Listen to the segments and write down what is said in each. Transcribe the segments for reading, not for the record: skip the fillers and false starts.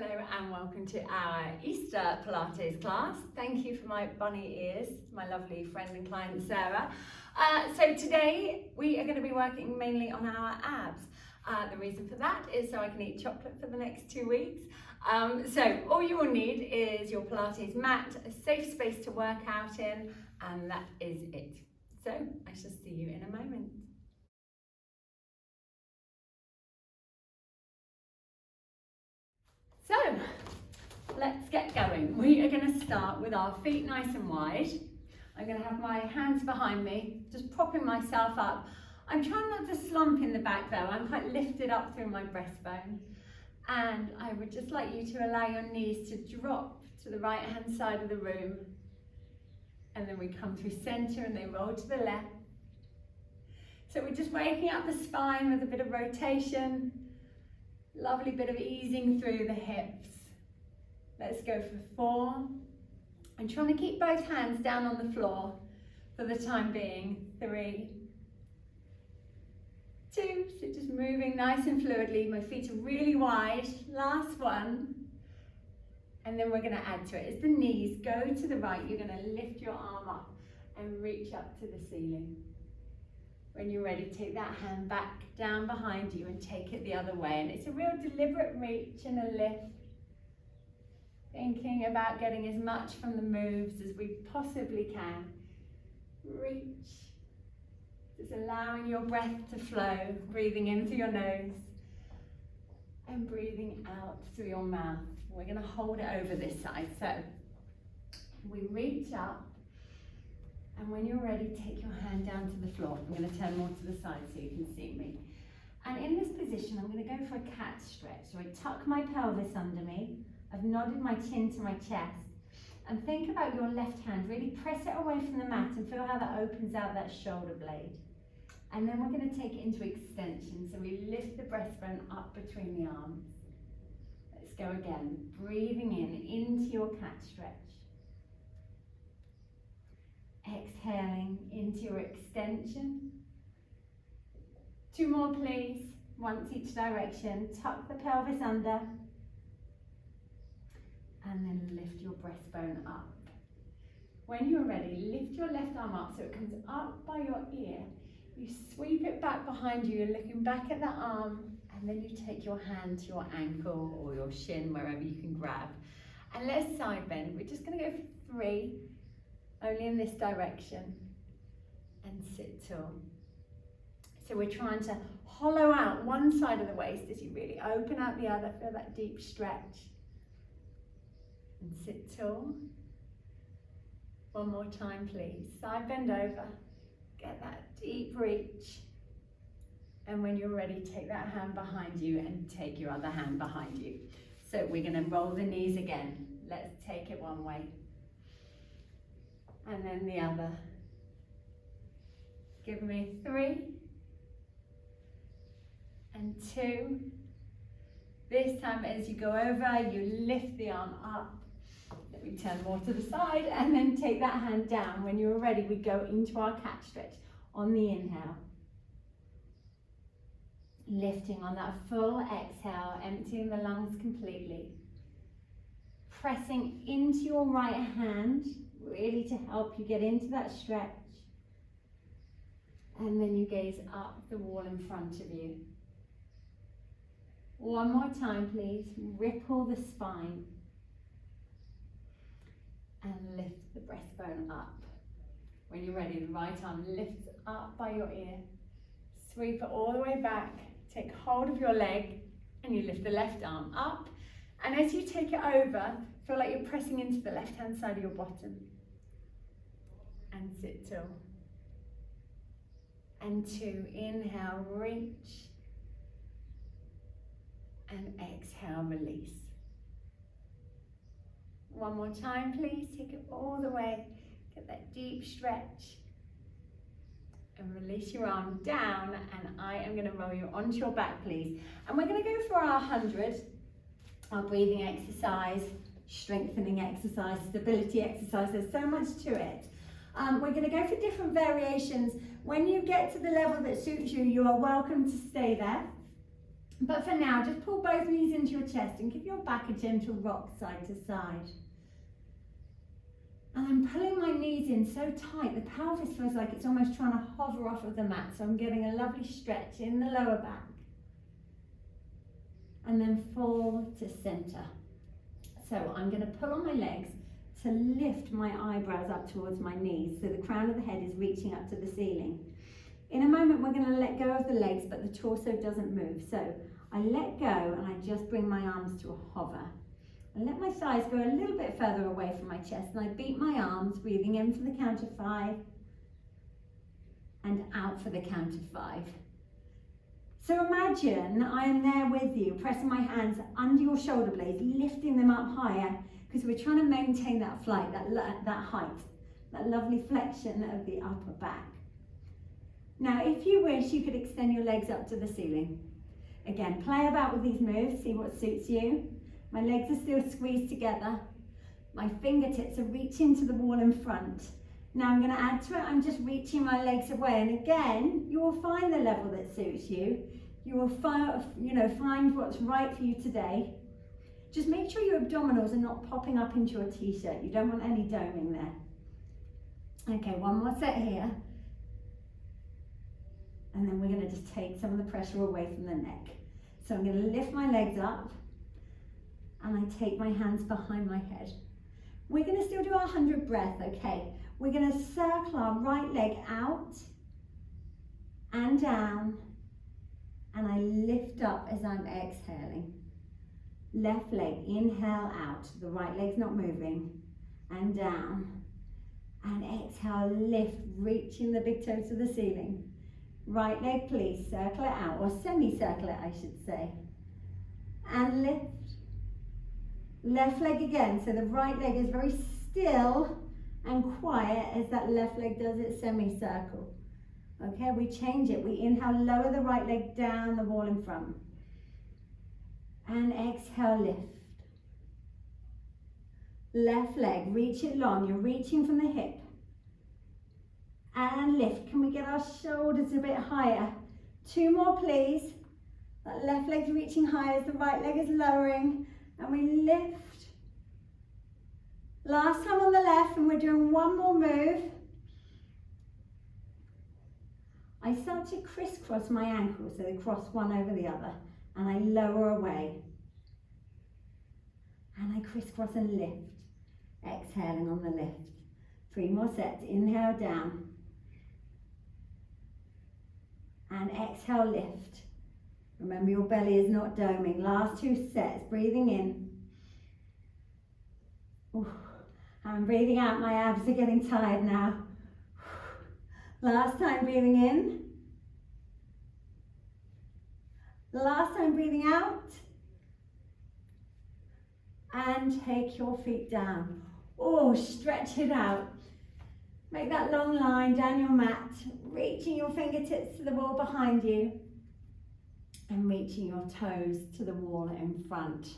Hello and welcome to our Easter Pilates class. Thank you for my bunny ears, my lovely friend and client Sarah. So today we are going to be working mainly on our abs. The reason for that is so I can eat chocolate for the next 2 weeks. So all you will need is your Pilates mat, a safe space to work out in, and that is it. So I shall see you in a moment. So let's get going. We are going to start with our feet nice and wide. I'm going to have my hands behind me, just propping myself up. I'm trying not to slump in the back though. I'm quite lifted up through my breastbone. And I would just like you to allow your knees to drop to the right hand side of the room. And then we come through center and they roll to the left. So we're just waking up the spine with a bit of rotation. Lovely bit of easing through the hips. Let's go for 4. I'm trying to keep both hands down on the floor for the time being. 3, 2, so just moving nice and fluidly. My feet are really wide. Last one. And then we're going to add to it. As the knees go to the right, you're going to lift your arm up and reach up to the ceiling. When you're ready, take that hand back down behind you and take it the other way. And it's a real deliberate reach and a lift. Thinking about getting as much from the moves as we possibly can. Reach. Just allowing your breath to flow, breathing in through your nose and breathing out through your mouth. We're going to hold it over this side. So we reach up. And when you're ready, take your hand down to the floor. I'm going to turn more to the side so you can see me. And in this position, I'm going to go for a cat stretch. So I tuck my pelvis under me. I've nodded my chin to my chest. And think about your left hand. Really press it away from the mat and feel how that opens out that shoulder blade. And then we're going to take it into extension. So we lift the breastbone up between the arms. Let's go again. Breathing in into your cat stretch. Exhaling into your extension. 2 more please, once each direction. Tuck the pelvis under and then lift your breastbone up. When you're ready, lift your left arm up so it comes up by your ear. You sweep it back behind you, you're looking back at the arm, and then you take your hand to your ankle or your shin, wherever you can grab. And let's side bend. We're just going to go for 3. Only in this direction, and sit tall. So we're trying to hollow out one side of the waist as you really open out the other, feel that deep stretch. And sit tall. One more time please, side bend over, get that deep reach. And when you're ready, take that hand behind you and take your other hand behind you. So we're going to roll the knees again. Let's take it one way. And then the other. Give me 3 and 2. This time as you go over, you lift the arm up. Let me turn more to the side and then take that hand down. When you're ready, we go into our cat stretch on the inhale. Lifting on that full exhale, emptying the lungs completely. Pressing into your right hand, really to help you get into that stretch. And then you gaze up the wall in front of you. One more time please, ripple the spine. And lift the breastbone up. When you're ready, the right arm lifts up by your ear. Sweep it all the way back, take hold of your leg, and you lift the left arm up. And as you take it over, feel like you're pressing into the left hand side of your bottom. And sit tall. And 2, inhale, reach. And exhale, release. One more time please, take it all the way, get that deep stretch. And release your arm down, and I am going to roll you onto your back please. And we're going to go for our 100, our breathing exercise, strengthening exercise, stability exercise. There's so much to it. We're going to go for different variations. When you get to the level that suits you, you are welcome to stay there. But for now, just pull both knees into your chest and give your back a gentle rock side to side. And I'm pulling my knees in so tight, the pelvis feels like it's almost trying to hover off of the mat. So I'm getting a lovely stretch in the lower back. And then fall to center. So I'm going to pull on my legs to lift my eyebrows up towards my knees. So the crown of the head is reaching up to the ceiling. In a moment, we're going to let go of the legs, but the torso doesn't move. So I let go and I just bring my arms to a hover. And let my thighs go a little bit further away from my chest, and I beat my arms, breathing in for the count of 5 and out for the count of 5. So imagine I am there with you, pressing my hands under your shoulder blades, lifting them up higher, because we're trying to maintain that flight, that height, that lovely flexion of the upper back. Now, if you wish, you could extend your legs up to the ceiling. Again, play about with these moves, see what suits you. My legs are still squeezed together. My fingertips are reaching to the wall in front. Now I'm going to add to it, I'm just reaching my legs away. And again, you will find the level that suits you. You will find what's right for you today. Just make sure your abdominals are not popping up into your t-shirt. You don't want any doming there. Okay, one more set here. And then we're going to just take some of the pressure away from the neck. So I'm going to lift my legs up. And I take my hands behind my head. We're going to still do our 100 breath, okay? We're going to circle our right leg out and down, and I lift up as I'm exhaling. Left leg, inhale out, the right leg's not moving, and down. And exhale, lift, reaching the big toes to the ceiling. Right leg, please, circle it out, or semi-circle it, I should say. And lift. Left leg again, so the right leg is very still and quiet as that left leg does its semicircle. Okay, we change it. We inhale, lower the right leg down the wall in front. And exhale, lift. Left leg, reach it long. You're reaching from the hip. And lift. Can we get our shoulders a bit higher? 2 more, please. That left leg's reaching higher as the right leg is lowering. And we lift. Last time on the left, and we're doing one more move. I start to crisscross my ankles, so they cross one over the other, and I lower away. And I crisscross and lift, exhaling on the lift. 3 more sets, inhale down. And exhale, lift. Remember, your belly is not doming. Last 2 sets, breathing in. Ooh. And breathing out, my abs are getting tired now. Last time, breathing in. Last time, breathing out. And take your feet down. Oh, stretch it out. Make that long line down your mat, reaching your fingertips to the wall behind you. And reaching your toes to the wall in front.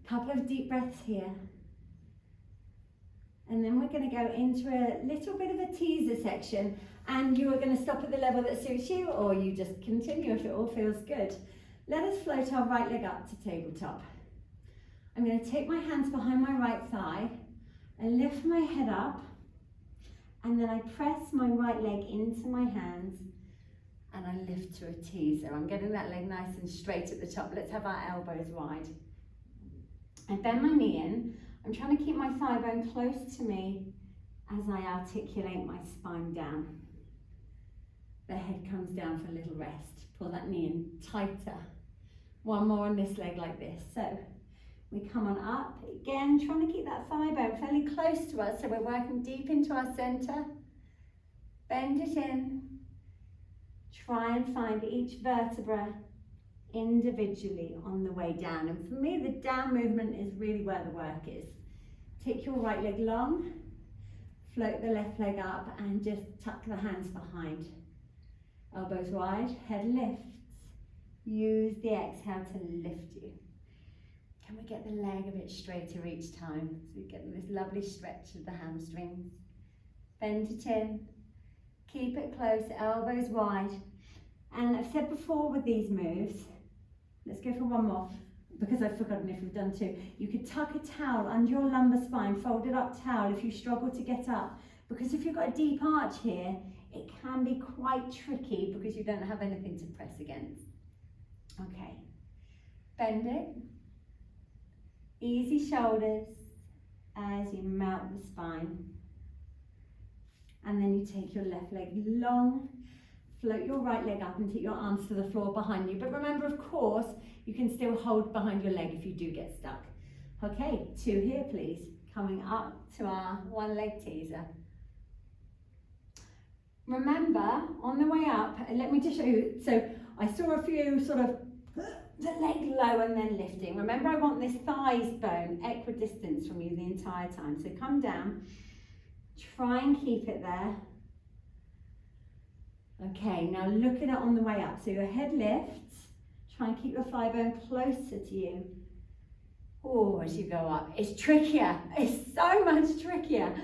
Couple of deep breaths here. And then we're going to go into a little bit of a teaser section, and you are going to stop at the level that suits you, or you just continue if it all feels good. Let us float our right leg up to tabletop. I'm going to take my hands behind my right thigh and lift my head up, and then I press my right leg into my hands. And I lift to a teaser. I'm getting that leg nice and straight at the top. Let's have our elbows wide. I bend my knee in. I'm trying to keep my thigh bone close to me as I articulate my spine down. The head comes down for a little rest. Pull that knee in tighter. One more on this leg like this. So we come on up. Again, trying to keep that thigh bone fairly close to us, so we're working deep into our center. Bend it in. Try and find each vertebra individually on the way down. And for me, the down movement is really where the work is. Take your right leg long, float the left leg up, and just tuck the hands behind. Elbows wide, head lifts. Use the exhale to lift you. Can we get the leg a bit straighter each time? So we get this lovely stretch of the hamstrings. Bend it in. Keep it close, elbows wide. And I've said before with these moves, let's go for one more, because I've forgotten if we've done two. You could tuck a towel under your lumbar spine, folded up towel if you struggle to get up. Because if you've got a deep arch here, it can be quite tricky because you don't have anything to press against. Okay, bend it. Easy shoulders as you mount the spine. And then you take your left leg long, float your right leg up and take your arms to the floor behind you. But remember, of course, you can still hold behind your leg if you do get stuck. Okay, two here, please. Coming up to our one leg teaser. Remember, on the way up, let me just show you. So I saw a few sort of the leg low and then lifting. Remember, I want this thighs bone equidistant from you the entire time. So come down, try and keep it there. Okay, now look at it on the way up. So your head lifts, try and keep your thigh bone closer to you. Oh, as you go up, it's trickier. It's so much trickier.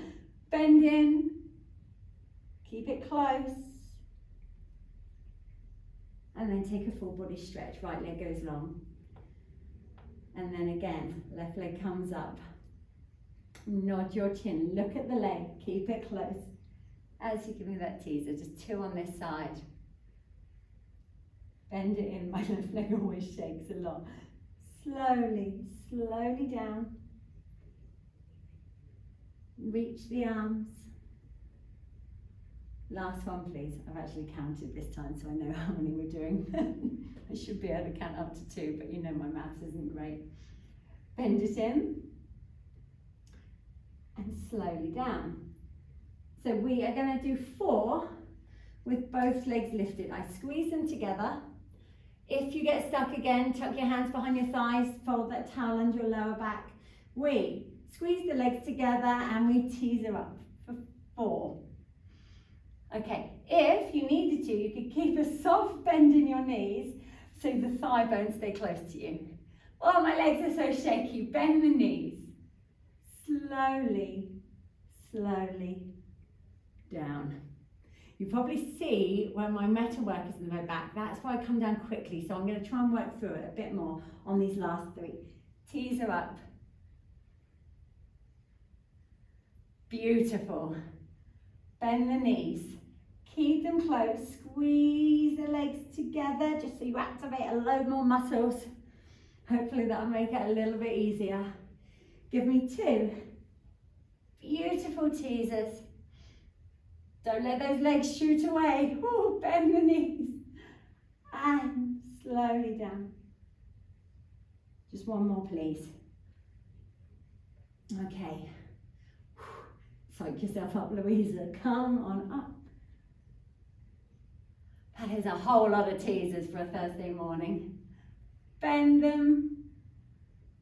Bend in, keep it close. And then take a full body stretch. Right leg goes long. And then again, left leg comes up. Nod your chin, look at the leg, keep it close. As you give me that teaser, just two on this side. Bend it in, my left leg always shakes a lot. Slowly, slowly down. Reach the arms. Last one, please. I've actually counted this time, so I know how many we're doing. I should be able to count up to 2, but you know my maths isn't great. Bend it in. And slowly down. So we are going to do 4 with both legs lifted. I squeeze them together. If you get stuck again, tuck your hands behind your thighs, fold that towel under your lower back. We squeeze the legs together and we teaser up for 4. Okay, if you needed to, you could keep a soft bend in your knees so the thigh bones stay close to you. Oh, my legs are so shaky. Bend the knees. Slowly, slowly down. You probably see where my meta work is in my back. That's why I come down quickly. So I'm going to try and work through it a bit more on these last 3. Teaser up. Beautiful. Bend the knees. Keep them close. Squeeze the legs together just so you activate a load more muscles. Hopefully that'll make it a little bit easier. Give me 2. Beautiful teasers. Don't let those legs shoot away. Ooh, bend the knees. And slowly down. Just one more, please. Okay. Psych yourself up, Louisa. Come on up. That is a whole lot of teasers for a Thursday morning. Bend them.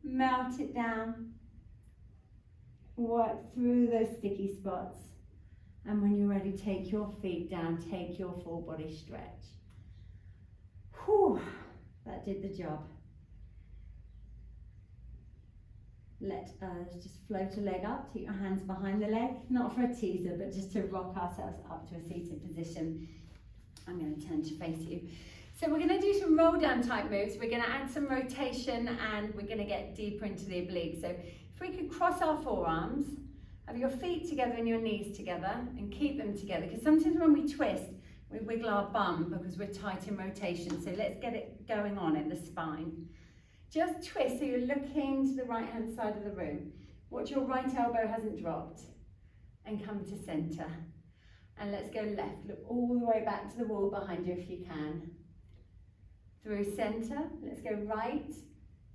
Melt it down. Work through those sticky spots. And when you're ready, take your feet down, take your full body stretch. Whew, that did the job. Let us just float a leg up, take your hands behind the leg, not for a teaser, but just to rock ourselves up to a seated position. I'm going to turn to face you. So we're going to do some roll down type moves. We're going to add some rotation and we're going to get deeper into the obliques. So if we could cross our forearms, have your feet together and your knees together and keep them together, because sometimes when we twist, we wiggle our bum because we're tight in rotation. So let's get it going on in the spine. Just twist so you're looking to the right hand side of the room. Watch your right elbow hasn't dropped and come to center. And let's go left. Look all the way back to the wall behind you if you can. Through center, let's go right.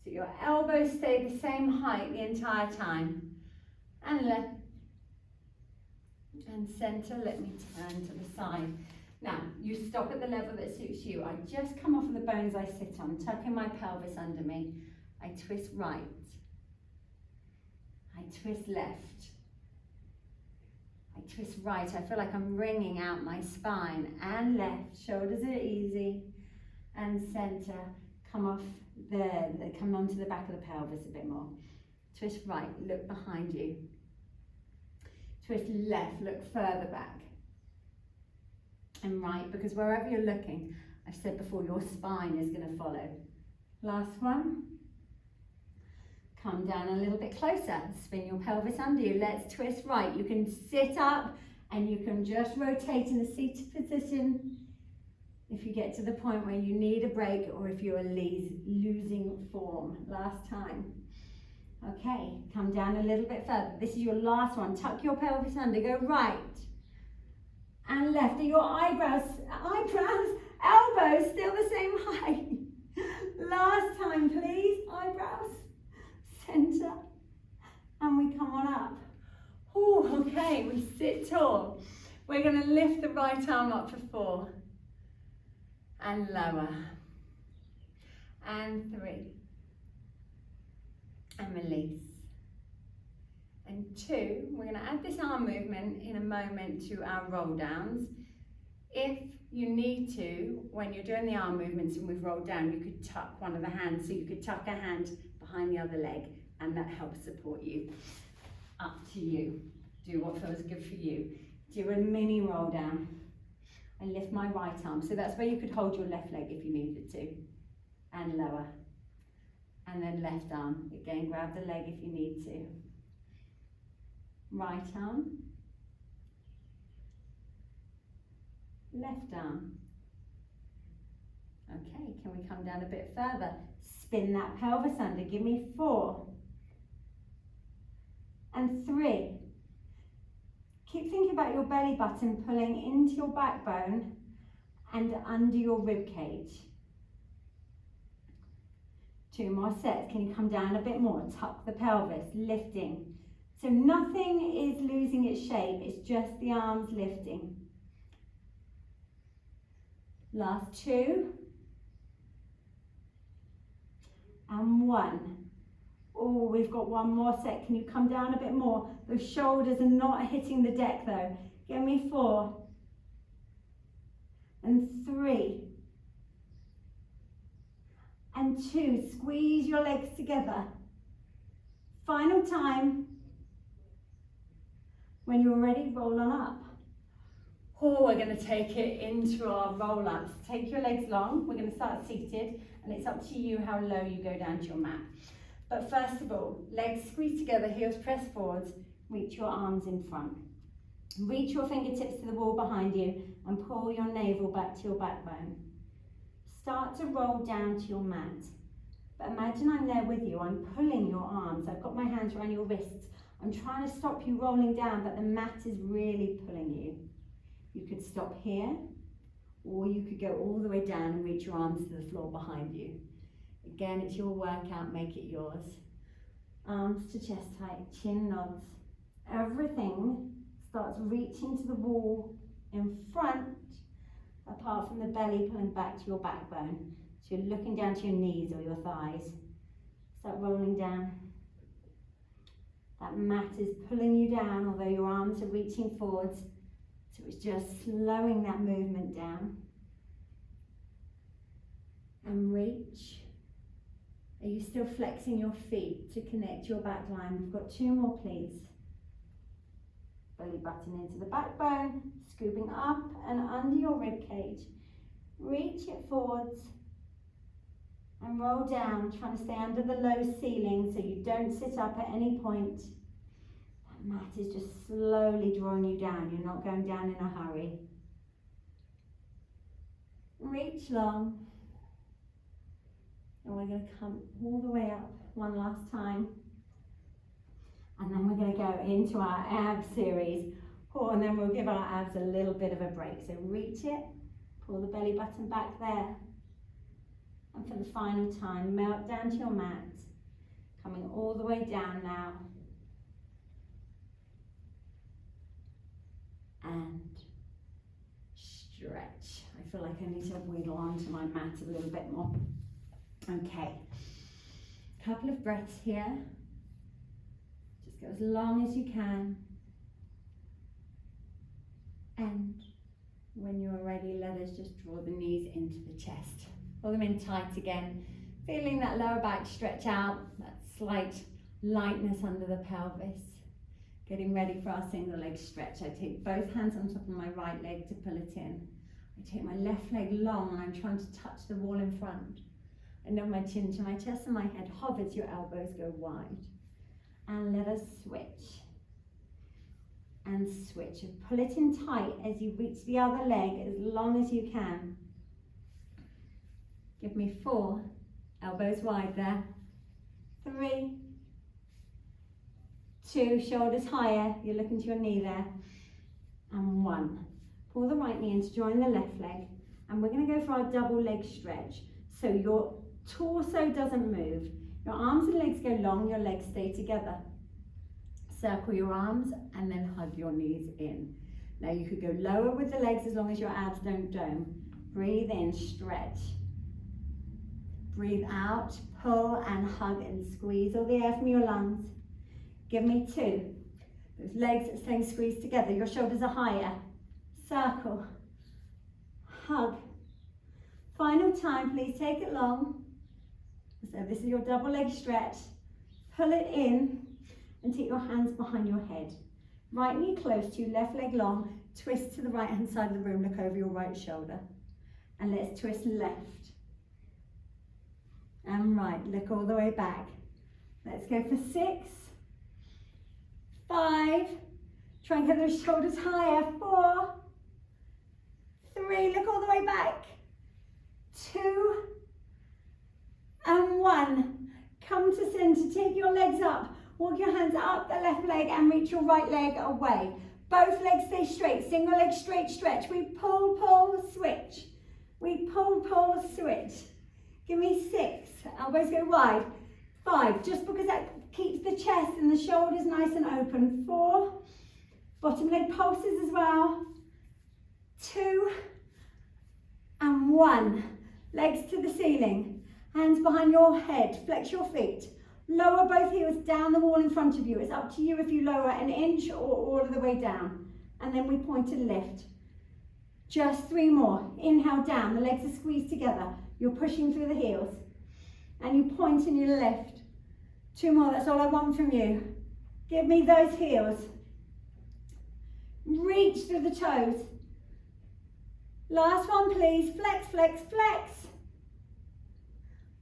So your elbows stay the same height the entire time. And left. And center, let me turn to the side. Now, you stop at the level that suits you. I just come off of the bones I sit on, tucking my pelvis under me. I twist right. I twist left. I twist right. I feel like I'm wringing out my spine. And left. Shoulders are easy. And center. Come off there. Come onto the back of the pelvis a bit more. Twist right. Look behind you. Twist left. Look further back. And right, because wherever you're looking, I've said before, your spine is going to follow. Last one. Come down a little bit closer. Spin your pelvis under you. Let's twist right. You can sit up and you can just rotate in a seated position if you get to the point where you need a break or if you're losing form. Last time. Okay, come down a little bit further. This is your last one. Tuck your pelvis under. Go right and left. Are your elbows still the same height? Last time, please. Eyebrows, center, and we come on up. Oh, okay, we sit tall. We're going to lift the right arm up for 4 and lower, and 3, and release, and 2. We're going to add this arm movement in a moment to our roll downs. If you need to, when you're doing the arm movements and we've rolled down, you could tuck one of the hands, so you could tuck a hand behind the other leg, and that helps support you. Up to you. Do what feels good for you. Do a mini roll down. I lift my right arm, so that's where you could hold your left leg if you needed to, and lower. And then left arm, again grab the leg if you need to. Right arm, left arm. Okay, can we come down a bit further? Spin that pelvis under, give me 4 and 3. Keep thinking about your belly button pulling into your backbone and under your rib cage. 2 more sets. Can you come down a bit more? Tuck the pelvis, lifting. So nothing is losing its shape, it's just the arms lifting. Last 2. And 1. Oh, we've got 1 more set. Can you come down a bit more? Those shoulders are not hitting the deck though. Give me 4. And 3. And 2. Squeeze your legs together. Final time. When you're ready, roll on up. Oh, we're going to take it into our roll-ups. Take your legs long. We're going to start seated, and it's up to you how low you go down to your mat. But first of all, legs squeeze together, heels press forwards, reach your arms in front. Reach your fingertips to the wall behind you and pull your navel back to your backbone. Start to roll down to your mat. But imagine I'm there with you, I'm pulling your arms. I've got my hands around your wrists. I'm trying to stop you rolling down, but the mat is really pulling you. You could stop here, or you could go all the way down and reach your arms to the floor behind you. Again, it's your workout, make it yours. Arms to chest height, chin nods. Everything starts reaching to the wall in front, apart from the belly pulling back to your backbone. So you're looking down to your knees or your thighs. Start rolling down. That mat is pulling you down, although your arms are reaching forwards. So it's just slowing that movement down. And reach. Are you still flexing your feet to connect your back line? We've got 2 more, please. Belly button into the backbone, scooping up and under your rib cage. Reach it forwards and roll down, trying to stay under the low ceiling so you don't sit up at any point. That mat is just slowly drawing you down. You're not going down in a hurry. Reach long. And we're going to come all the way up one last time. And then we're going to go into our ab series. Oh, and then we'll give our abs a little bit of a break. So reach it, pull the belly button back there. And for the final time, melt down to your mat. Coming all the way down now. And stretch. I feel like I need to wiggle onto my mat a little bit more. Okay, couple of breaths here. Just go as long as you can. And when you're ready, let us just draw the knees into the chest. Pull them in tight again. Feeling that lower back stretch out, that slight lightness under the pelvis. Getting ready for our single leg stretch. I take both hands on top of my right leg to pull it in. I take my left leg long and I'm trying to touch the wall in front. I know my chin to my chest and my head hovers, your elbows go wide. And let us switch. And switch. And pull it in tight as you reach the other leg as long as you can. Give me 4. Elbows wide there. 3. 2. Shoulders higher. You're looking to your knee there. And 1. Pull the right knee in to join the left leg. And we're going to go for our double leg stretch. So your torso doesn't move. Your arms and legs go long, your legs stay together. Circle your arms and then hug your knees in. Now you could go lower with the legs as long as your abs don't dome. Breathe in, stretch. Breathe out, pull and hug and squeeze all the air from your lungs. Give me 2. Those legs are staying squeezed together. Your shoulders are higher. Circle. Hug. Final time, please take it long. So this is your double leg stretch. Pull it in and take your hands behind your head. Right knee close to you, left leg long. Twist to the right hand side of the room, look over your right shoulder. And let's twist left. And right, look all the way back. Let's go for 6, 5, try and get those shoulders higher. 4, 3, look all the way back. 2, and 1. Come to center, take your legs up. Walk your hands up the left leg and reach your right leg away. Both legs stay straight, single leg straight stretch. We pull, pull, switch. We pull, pull, switch. Give me 6, elbows go wide. 5, just because that keeps the chest and the shoulders nice and open. 4, bottom leg pulses as well. 2, and 1. Legs to the ceiling. Hands behind your head. Flex your feet. Lower both heels down the wall in front of you. It's up to you if you lower an inch or all of the way down. And then we point and lift. Just 3 more. Inhale down. The legs are squeezed together. You're pushing through the heels. And you point and you lift. 2 more. That's all I want from you. Give me those heels. Reach through the toes. Last one, please. Flex, flex, flex.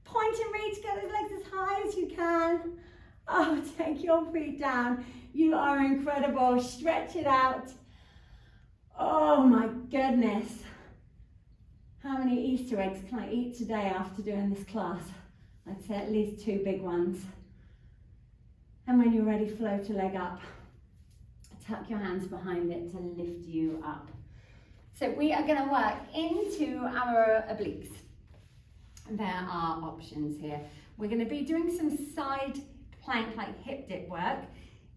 Point and reach, get those legs as high as you can. Oh, take your feet down. You are incredible. Stretch it out. Oh my goodness. How many Easter eggs can I eat today after doing this class? I'd say at least 2 big ones. And when you're ready, float a leg up. Tuck your hands behind it to lift you up. So we are going to work into our obliques. There are options here. We're going to be doing some side plank like hip dip work.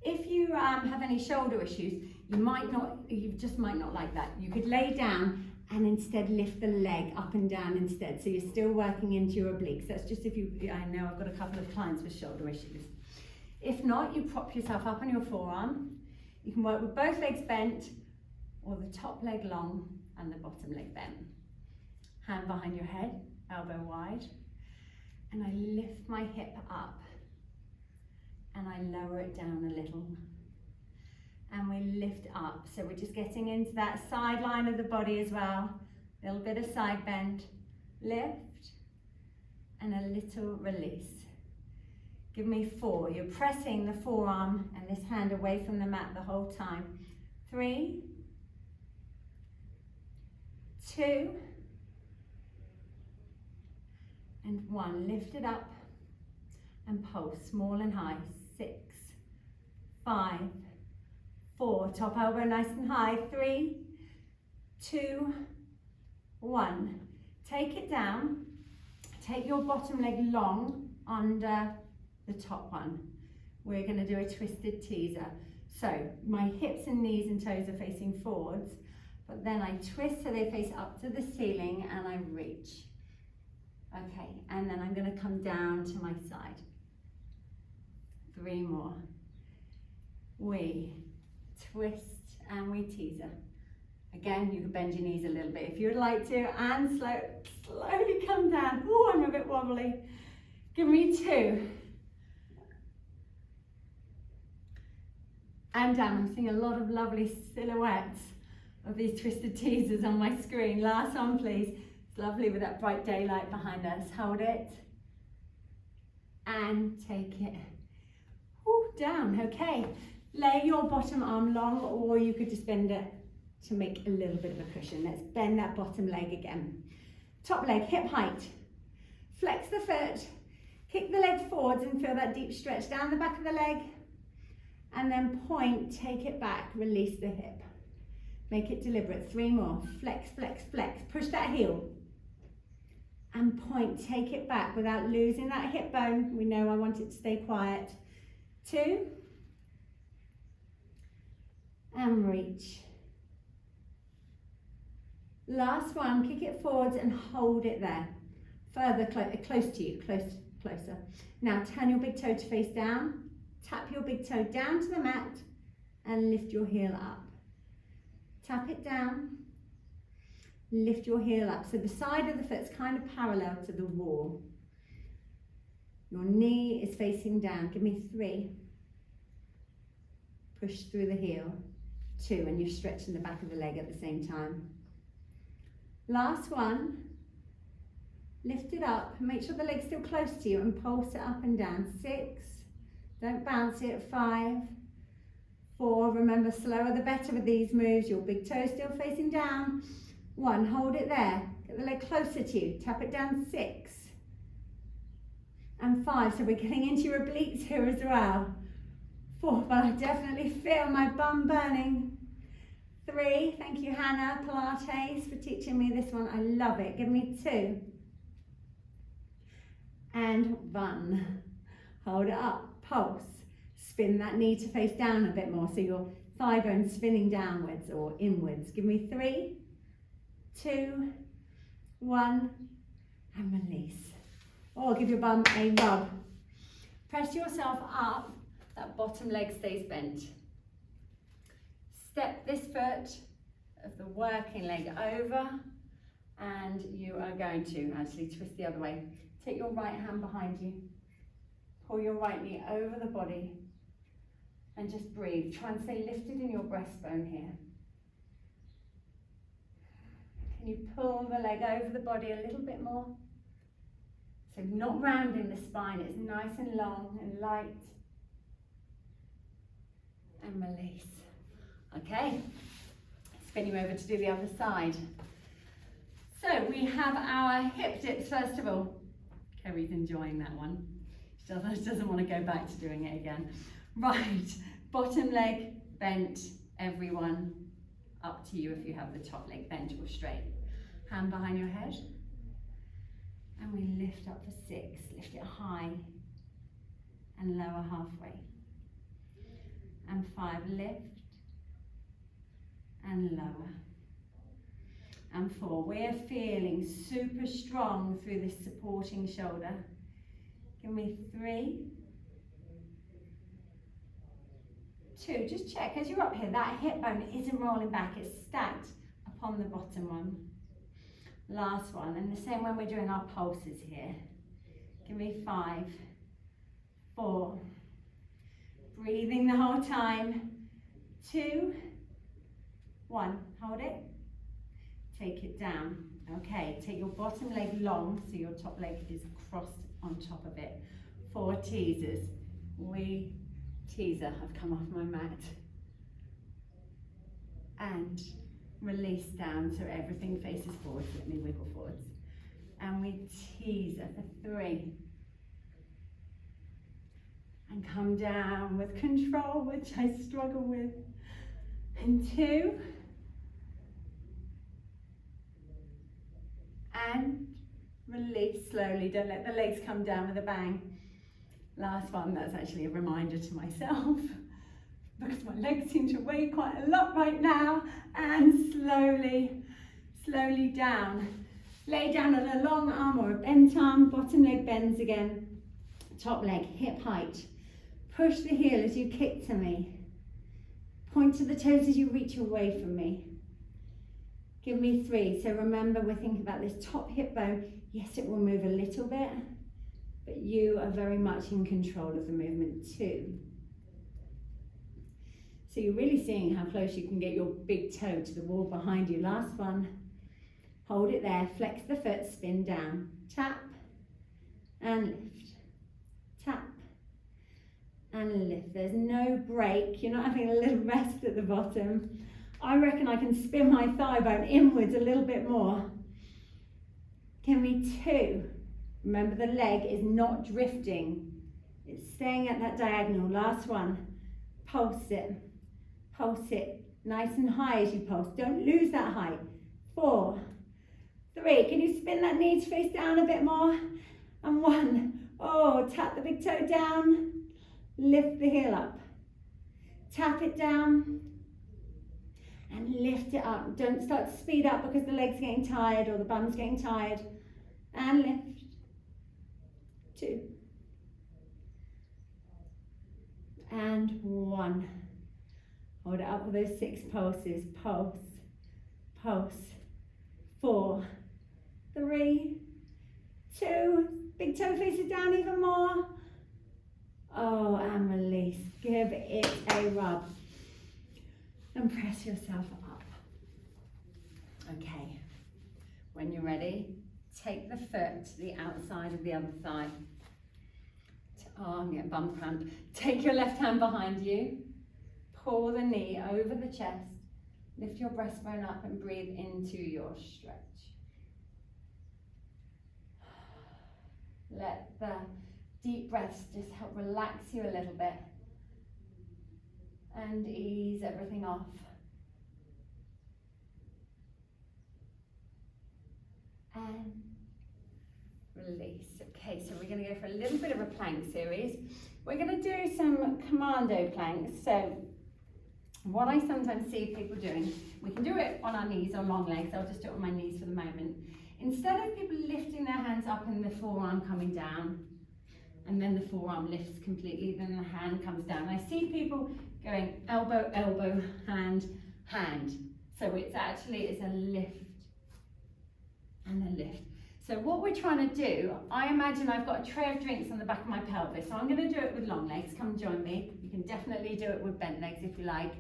If you have any shoulder issues, you just might not like that. You could lay down and instead lift the leg up and down instead. So you're still working into your obliques. That's just if you, I know I've got a couple of clients with shoulder issues. If not, you prop yourself up on your forearm. You can work with both legs bent or the top leg long and the bottom leg bent. Hand behind your head, elbow wide. And I lift my hip up and I lower it down a little. And we lift up. So we're just getting into that side line of the body as well. A little bit of side bend. Lift and a little release. Give me 4. You're pressing the forearm and this hand away from the mat the whole time. 3, 2, and 1. Lift it up and pulse, small and high. 6, 5, 4. Top elbow nice and high. 3, 2, 1. Take it down. Take your bottom leg long under the top one. We're going to do a twisted teaser. So my hips and knees and toes are facing forwards, but then I twist so they face up to the ceiling and I reach. Okay, and then I'm going to come down to my side. 3 more. We twist and we teaser. Again, you can bend your knees a little bit if you'd like to, and slowly come down. Oh, I'm a bit wobbly. Give me 2. And down. I'm seeing a lot of lovely silhouettes of these twisted teasers on my screen. Last one, please. It's lovely with that bright daylight behind us. Hold it. And take it down. Okay. Lay your bottom arm long, or you could just bend it to make a little bit of a cushion. Let's bend that bottom leg again. Top leg, hip height. Flex the foot. Kick the leg forwards and feel that deep stretch down the back of the leg. And then point, take it back, release the hip. Make it deliberate. 3 more. Flex, flex, flex. Push that heel. And point, take it back without losing that hip bone. We know I want it to stay quiet. 2. And reach. Last one, kick it forwards and hold it there. Further, close to you, closer. Now turn your big toe to face down. Tap your big toe down to the mat and lift your heel up. Tap it down, lift your heel up. So the side of the foot's kind of parallel to the wall. Your knee is facing down. Give me 3. Push through the heel. 2, and you're stretching the back of the leg at the same time. Last one. Lift it up. Make sure the leg's still close to you and pulse it up and down. 6. Don't bounce it. 5. 4. Remember, slower the better with these moves. Your big toe still facing down. 1. Hold it there. Get the leg closer to you. Tap it down. 6. And 5. So we're getting into your obliques here as well. 4. But I definitely feel my bum burning. 3. Thank you, Hannah Pilates, for teaching me this one. I love it. Give me 2. And 1. Hold it up. Pulse. Spin that knee to face down a bit more, so your thigh bone's spinning downwards or inwards. Give me 3, 2, 1, and release. Or give your bum a rub. Press yourself up, that bottom leg stays bent. Step this foot of the working leg over, and you are going to actually twist the other way. Take your right hand behind you. Pull your right knee over the body and just breathe. Try and stay lifted in your breastbone here. Can you pull the leg over the body a little bit more? So not rounding the spine, it's nice and long and light. And release. Okay, spin you over to do the other side. So we have our hip dips first of all. Kerry's enjoying that one. She doesn't want to go back to doing it again. Right, bottom leg bent, everyone. Up to you if you have the top leg bent or straight. Hand behind your head. And we lift up for 6. Lift it high and lower halfway. And 5, lift and lower. And 4, we're feeling super strong through this supporting shoulder. Give me 3, 2, just check as you're up here, that hip bone isn't rolling back, it's stacked upon the bottom one. Last one, and the same when we're doing our pulses here. Give me 5, 4, breathing the whole time. 2, 1, hold it. Take it down. Okay, take your bottom leg long so your top leg is crossed on top of it. 4 teasers. Teaser have come off my mat. And release down so everything faces forward. Let me wiggle forwards. And we teaser for 3. And come down with control, which I struggle with. And 2. And release slowly. Don't let the legs come down with a bang. Last one, that's actually a reminder to myself because my legs seem to weigh quite a lot right now. And slowly down. Lay down on a long arm or a bent arm. Bottom leg bends again. Top leg hip height. Push the heel as you kick to me. Point to the toes as you reach away from me. Give me 3. So remember, we're thinking about this top hip bone. Yes, it will move a little bit, but you are very much in control of the movement too. So you're really seeing how close you can get your big toe to the wall behind you. Last one. Hold it there, flex the foot, spin down. Tap and lift. Tap and lift. There's no break. You're not having a little rest at the bottom. I reckon I can spin my thigh bone inwards a little bit more. Can we 2? Remember, the leg is not drifting. It's staying at that diagonal. Last one. Pulse it. Pulse it. Nice and high as you pulse. Don't lose that height. 4, 3. Can you spin that knee to face down a bit more? And 1. Oh, tap the big toe down. Lift the heel up. Tap it down. And lift it up. Don't start to speed up because the leg's getting tired or the bum's getting tired. And lift. 2. And 1. Hold it up with those 6 pulses. Pulse. Pulse. 4, 3, 2. Big toe faces down even more. Oh, and release. Give it a rub. And press yourself up. Okay. When you're ready, take the foot to the outside of the other thigh. Oh, I'm getting bum cramp. Take your left hand behind you. Pull the knee over the chest. Lift your breastbone up and breathe into your stretch. Let the deep breaths just help relax you a little bit and ease everything off. And release. Okay, so we're going to go for a little bit of a plank series. We're going to do some commando planks. So what I sometimes see people doing, we can do it on our knees or long legs. I'll just do it on my knees for the moment. Instead of people lifting their hands up and the forearm coming down, and then the forearm lifts completely, then the hand comes down. I see people going elbow, elbow, hand, hand. So it's a lift and a lift. So what we're trying to do, I imagine I've got a tray of drinks on the back of my pelvis. So I'm going to do it with long legs. Come join me. You can definitely do it with bent legs if you like.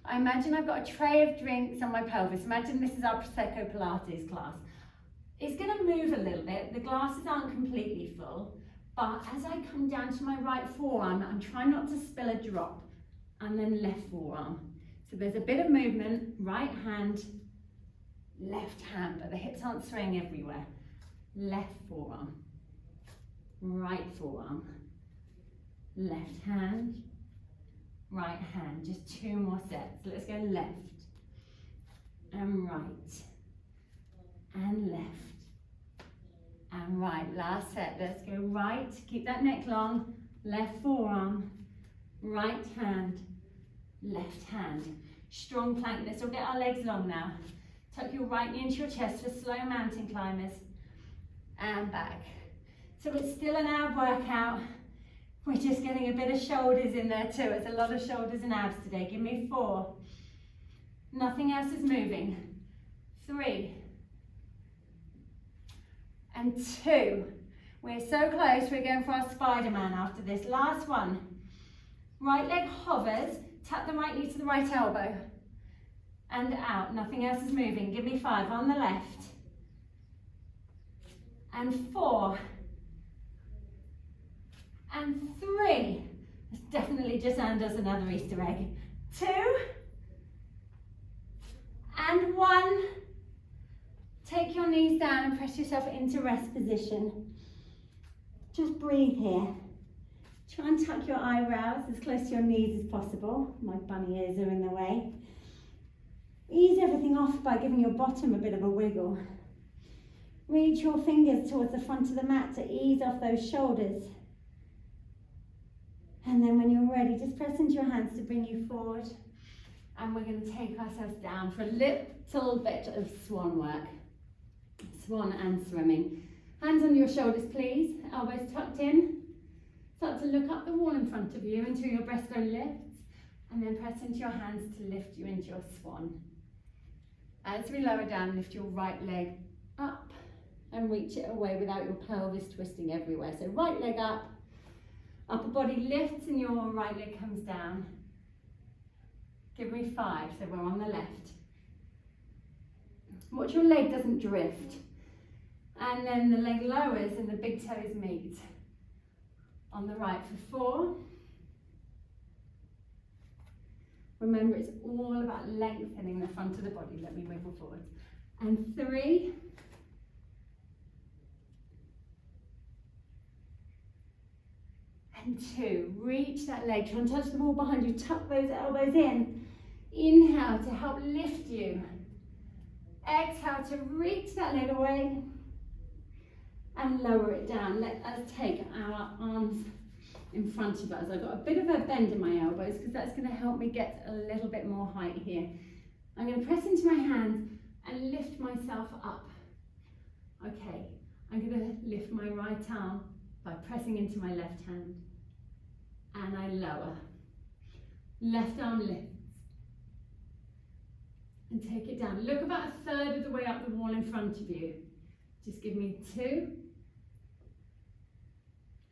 I imagine I've got a tray of drinks on my pelvis. Imagine this is our Prosecco Pilates class. It's going to move a little bit. The glasses aren't completely full. But as I come down to my right forearm, I'm trying not to spill a drop. And then left forearm. So there's a bit of movement. Right hand, left hand. But the hips aren't swaying everywhere. Left forearm. Right forearm. Left hand. Right hand. Just 2 more sets. Let's go left. And right. And left. And right, last set, let's go right, keep that neck long, left forearm, right hand, left hand. Strong plank, let's all get our legs long now. Tuck your right knee into your chest for slow mountain climbers, and back. So it's still an ab workout, we're just getting a bit of shoulders in there too. It's a lot of shoulders and abs today. Give me 4, nothing else is moving, 3, and 2. We're so close, we're going for our Spider-Man after this. Last one. Right leg hovers, tap the right knee to the right elbow. And out, nothing else is moving. Give me 5 on the left. And 4. And 3. This definitely just earned us another Easter egg. 2. And 1. Take your knees down and press yourself into rest position. Just breathe here. Try and tuck your eyebrows as close to your knees as possible. My bunny ears are in the way. Ease everything off by giving your bottom a bit of a wiggle. Reach your fingers towards the front of the mat to ease off those shoulders. And then when you're ready, just press into your hands to bring you forward. And we're going to take ourselves down for a little bit of swan work. Swan and swimming. Hands on your shoulders, please. Elbows tucked in. Start to look up the wall in front of you until your breastbone lifts. And then press into your hands to lift you into your swan. As we lower down, lift your right leg up and reach it away without your pelvis twisting everywhere. So right leg up, upper body lifts and your right leg comes down. Give me 5, so we're on the left. Watch your leg doesn't drift. And then the leg lowers and the big toes meet. On the right for 4. Remember, it's all about lengthening the front of the body. Let me wiggle forward. And 3. And 2. Reach that leg. Try and touch the wall behind you. Tuck those elbows in. Inhale to help lift you. Exhale to reach that leg away. And lower it down. Let us take our arms in front of us. I've got a bit of a bend in my elbows because that's going to help me get a little bit more height here. I'm going to press into my hands and lift myself up. Okay, I'm going to lift my right arm by pressing into my left hand. And I lower. Left arm lifts. And take it down. Look about 1/3 of the way up the wall in front of you. Just give me 2.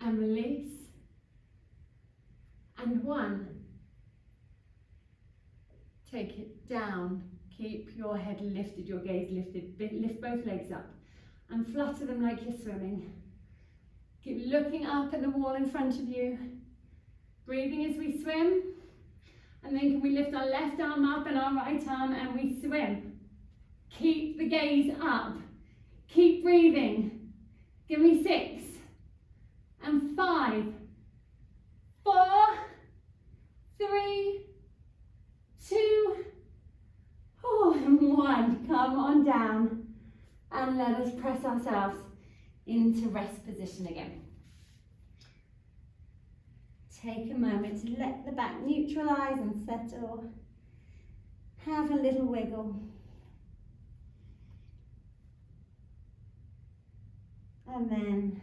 And release. And 1. Take it down. Keep your head lifted, your gaze lifted. Lift both legs up and flutter them like you're swimming. Keep looking up at the wall in front of you. Breathing as we swim. And then can we lift our left arm up and our right arm and we swim. Keep the gaze up. Keep breathing. Give me 6. And 5. 4. 3. 2. And 1. Come on down. And let us press ourselves into rest position again. Take a moment to let the back neutralize and settle. Have a little wiggle. And then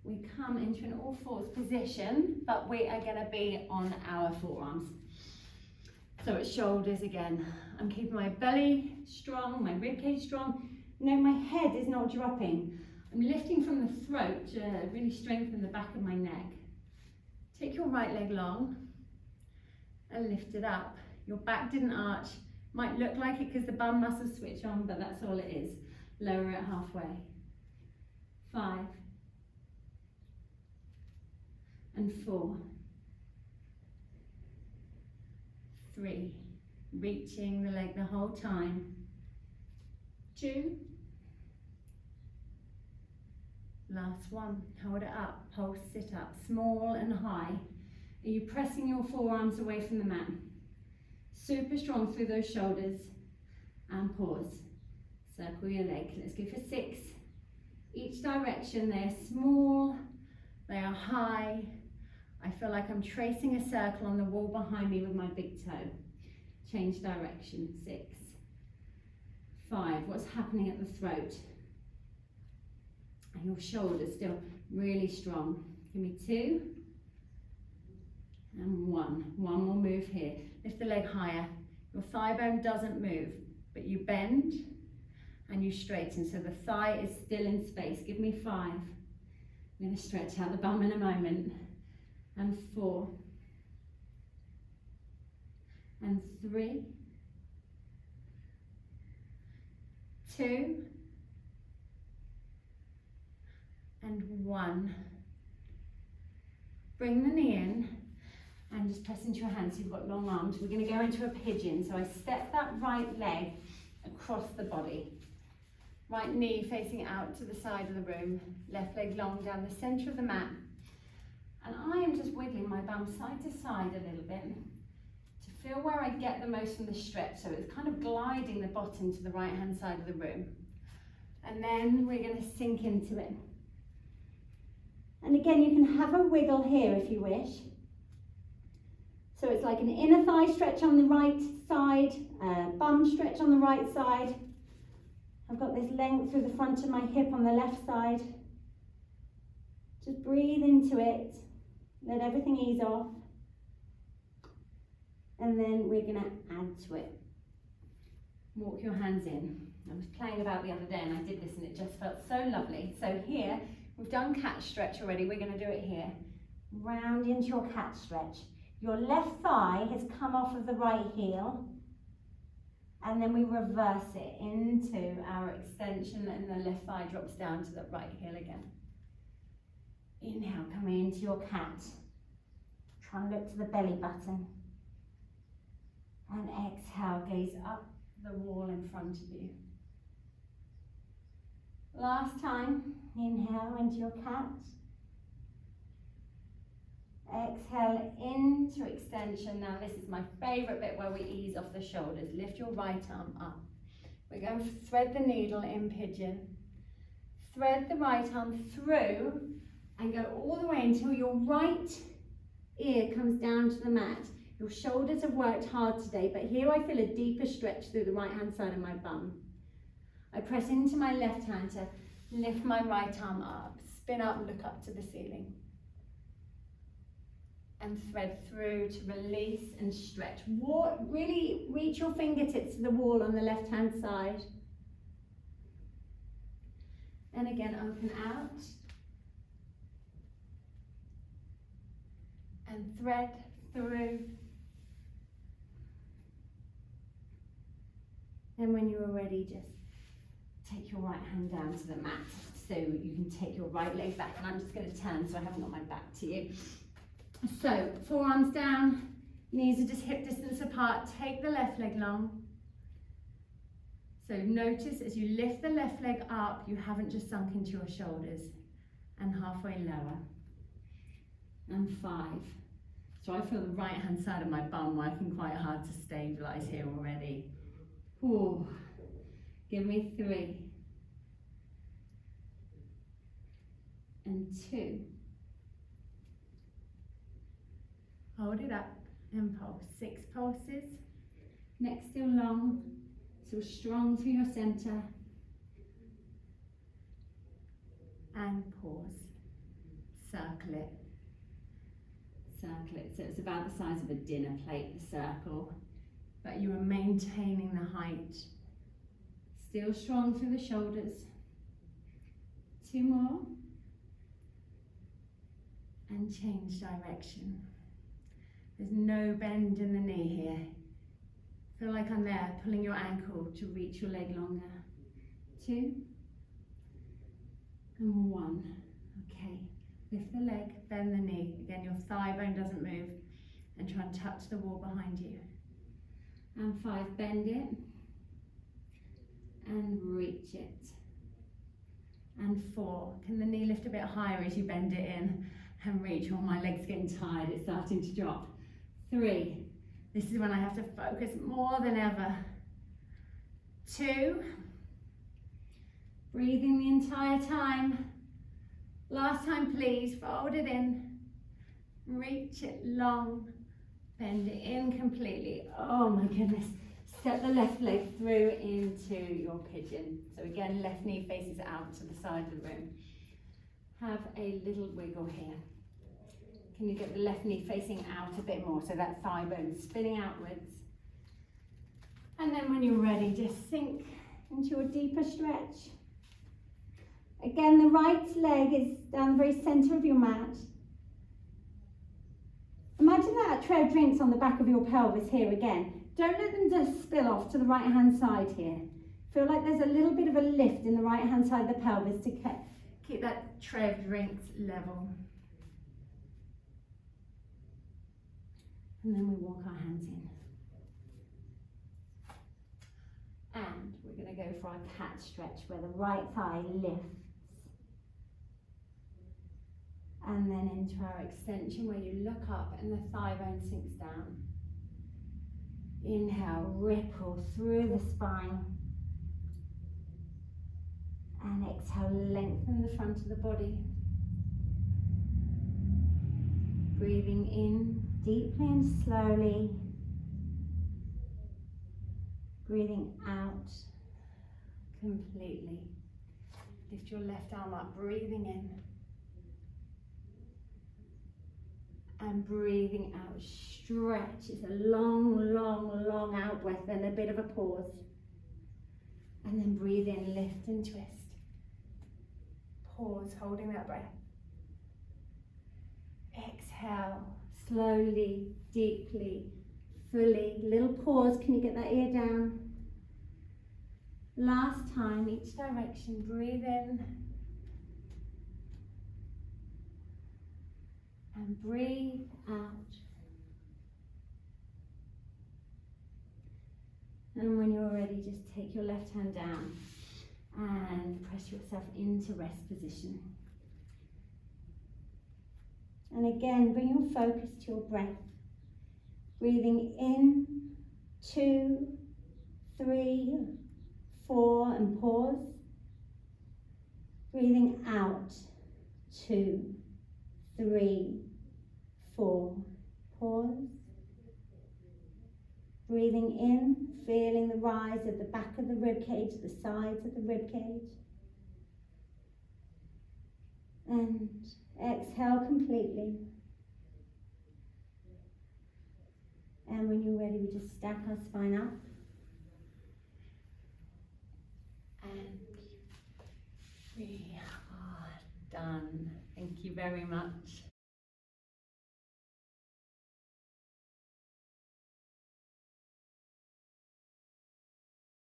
we come into an all fours position, but we are going to be on our forearms. So it's shoulders again. I'm keeping my belly strong, my ribcage strong. No, my head is not dropping. I'm lifting from the throat to really strengthen the back of my neck. Take your right leg long and lift it up. Your back didn't arch. Might look like it because the bum muscles switch on, but that's all it is. Lower it halfway. 5. And 4. 3. Reaching the leg the whole time. 2. Last 1. Hold it up. Pulse sit up. Small and high. Are you pressing your forearms away from the mat? Super strong through those shoulders. And pause. Circle your leg. Let's go for 6. Each direction. They are small. They are high. I feel like I'm tracing a circle on the wall behind me with my big toe. Change direction. 6. 5. What's happening at the throat? And your shoulders still really strong. Give me 2. And 1. One more move here. Lift the leg higher. Your thigh bone doesn't move, but you bend and you straighten. So the thigh is still in space. Give me 5. I'm going to stretch out the bum in a moment. And 4. And 3. 2. And 1. Bring the knee in and just press into your hands. You've got long arms. We're going to go into a pigeon. So I step that right leg across the body. Right knee facing out to the side of the room. Left leg long down the center of the mat. And I am just wiggling my bum side to side a little bit to feel where I get the most from the stretch. So it's kind of gliding the bottom to the right hand side of the room. And then we're going to sink into it. And again, you can have a wiggle here if you wish. So it's like an inner thigh stretch on the right side, bum stretch on the right side. I've got this length through the front of my hip on the left side. Just breathe into it. Let everything ease off. And then we're going to add to it. Walk your hands in. I was playing about the other day and I did this and it just felt so lovely. So here, we've done cat stretch already. We're going to do it here. Round into your cat stretch. Your left thigh has come off of the right heel, and then we reverse it into our extension, and the left thigh drops down to the right heel again. Inhale, coming into your cat. Try and look to the belly button. And exhale, gaze up the wall in front of you. Last time, inhale into your cat. Exhale into extension. Now this is my favourite bit where we ease off the shoulders. Lift your right arm up. We're going to thread the needle in pigeon. Thread the right arm through and go all the way until your right ear comes down to the mat. Your shoulders have worked hard today, but here I feel a deeper stretch through the right hand side of my bum. I press into my left hand to lift my right arm up, spin up, look up to the ceiling. And thread through to release and stretch. Really reach your fingertips to the wall on the left hand side. And again, open out. And thread through. And when you are ready, just take your right hand down to the mat so you can take your right leg back. And I'm just going to turn so I haven't got my back to you. So, forearms down, knees are just hip distance apart. Take the left leg long. So notice as you lift the left leg up, you haven't just sunk into your shoulders. And halfway lower. And 5. So I feel the right hand side of my bum working quite hard to stabilise here already. 4. Give me 3. And 2. Hold it up and pulse. 6 pulses. Neck still long, still strong through your centre. And pause. Circle it. Circle it. So it's about the size of a dinner plate, the circle. But you are maintaining the height. Still strong through the shoulders. 2 more. And change direction. There's no bend in the knee here. Feel like I'm there, pulling your ankle to reach your leg longer. 2. And 1. Okay. Lift the leg, bend the knee. Again, your thigh bone doesn't move. And try and touch the wall behind you. And 5, bend it. And reach it. And 4, can the knee lift a bit higher as you bend it in and reach? Oh, my leg's getting tired, it's starting to drop. 3, this is when I have to focus more than ever. 2, breathing the entire time. Last time, please, fold it in, reach it long, bend it in completely. Oh my goodness. Step the left leg through into your pigeon. So again, left knee faces out to the side of the room. Have a little wiggle here. Can you get the left knee facing out a bit more so that thigh bone spinning outwards? And then when you're ready, just sink into a deeper stretch. Again, the right leg is down the very centre of your mat. Imagine that tray of drinks on the back of your pelvis here again. Don't let them just spill off to the right hand side here. Feel like there's a little bit of a lift in the right hand side of the pelvis to keep that tray of drinks level. And then we walk our hands in. And we're going to go for our cat stretch where the right thigh lifts. And then into our extension where you look up and the thigh bone sinks down. Inhale, ripple through the spine. And exhale, lengthen the front of the body. Breathing in deeply and slowly. Breathing out completely. Lift your left arm up, breathing in. And breathing out, stretch. It's a long, long, long out breath, then a bit of a pause. And then breathe in, lift and twist. Pause, holding that breath. Exhale. Slowly, deeply, fully. Little pause. Can you get that ear down? Last time, each direction. Breathe in. And breathe out. And when you're ready, just take your left hand down and press yourself into rest position. And again, bring your focus to your breath. Breathing in, 2, 3, 4, and pause. Breathing out, 2, 3, 4, pause. Breathing in, feeling the rise of the back of the rib cage, the sides of the rib cage. And exhale completely. And when you're ready, we just stack our spine up. And we are done. Thank you very much.